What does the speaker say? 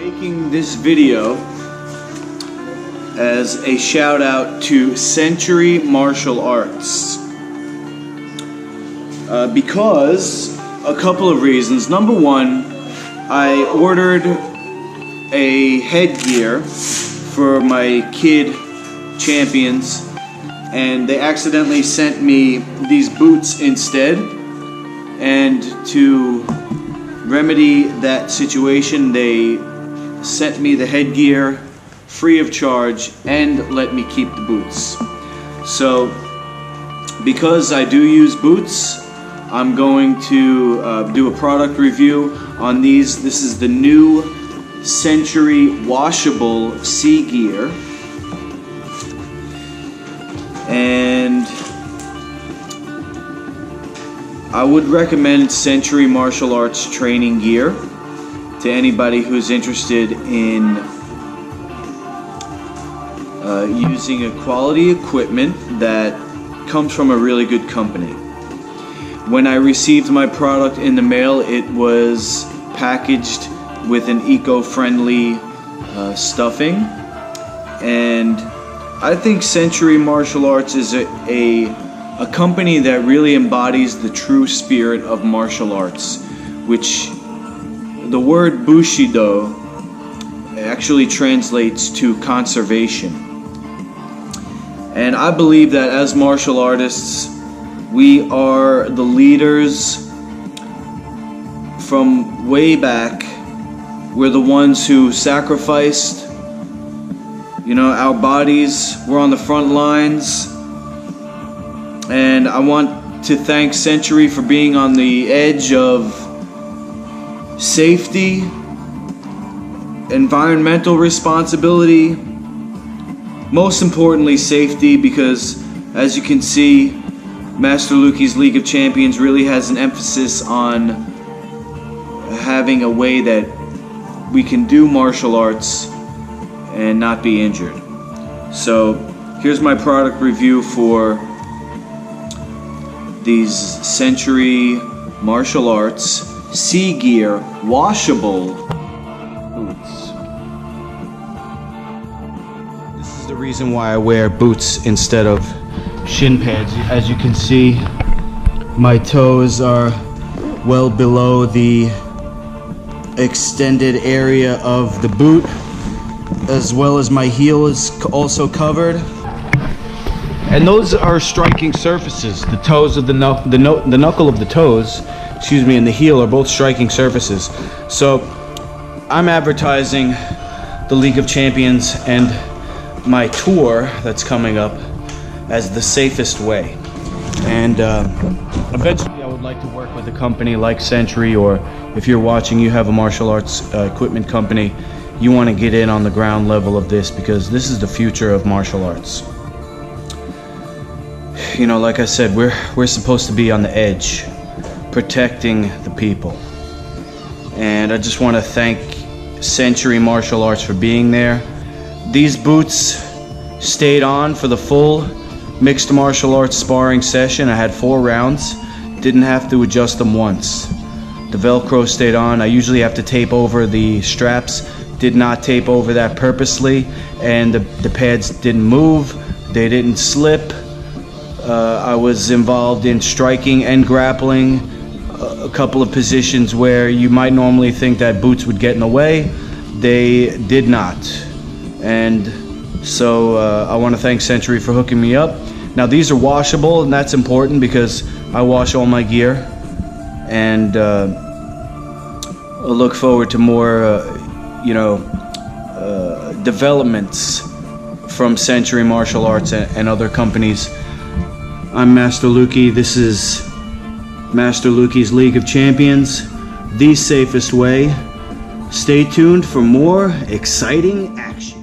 Making this video as a shout out to Century Martial Arts because a couple of reasons. Number one, I ordered a headgear for my kid champions and they accidentally sent me these boots instead, and to remedy that situation they sent me the headgear free of charge and let me keep the boots. So because I do use boots, I'm going to do a product review on these. This is the new Century washable sea gear, and I would recommend Century Martial Arts training gear to anybody who's interested in using a quality equipment that comes from a really good company. When I received my product in the mail, it was packaged with an eco-friendly stuffing, and I think Century Martial Arts is a company that really embodies the true spirit of martial arts, which the word Bushido actually translates to conservation. And I believe that as martial artists, we are the leaders from way back. We're the ones who sacrificed, our bodies. We're on the front lines. And I want to thank Century for being on the edge of safety, environmental responsibility, most importantly safety, because as you can see, Master Luki's League of Champions really has an emphasis on having a way that we can do martial arts and not be injured. So here's my product review for these Century Martial Arts sea gear washable boots. This is the reason why I wear boots instead of shin pads. As you can see, my toes are well below the extended area of the boot, as well as my heel is also covered. And those are striking surfaces. The toes of the knuckle of the toes, and the heel are both striking surfaces. So I'm advertising the League of Champions and my tour that's coming up as the safest way. And eventually I would like to work with a company like Century, or if you're watching, you have a martial arts equipment company, you want to get in on the ground level of this, because this is the future of martial arts. Like I said, we're supposed to be on the edge, protecting the people. And I just want to thank Century Martial Arts for being there. These boots stayed on for the full mixed martial arts sparring session. I had 4 rounds, didn't have to adjust them once. The Velcro stayed on. I usually have to tape over the straps, did not tape over that purposely, and the pads didn't move, they didn't slip. I was involved in striking and grappling, a couple of positions where you might normally think that boots would get in the way. They did not. And so I want to thank Century for hooking me up. Now these are washable, and that's important because I wash all my gear. And I look forward to more developments from Century Martial Arts and other companies. I'm Master Luki. This is Master Luki's League of Champions, the safest way. Stay tuned for more exciting action.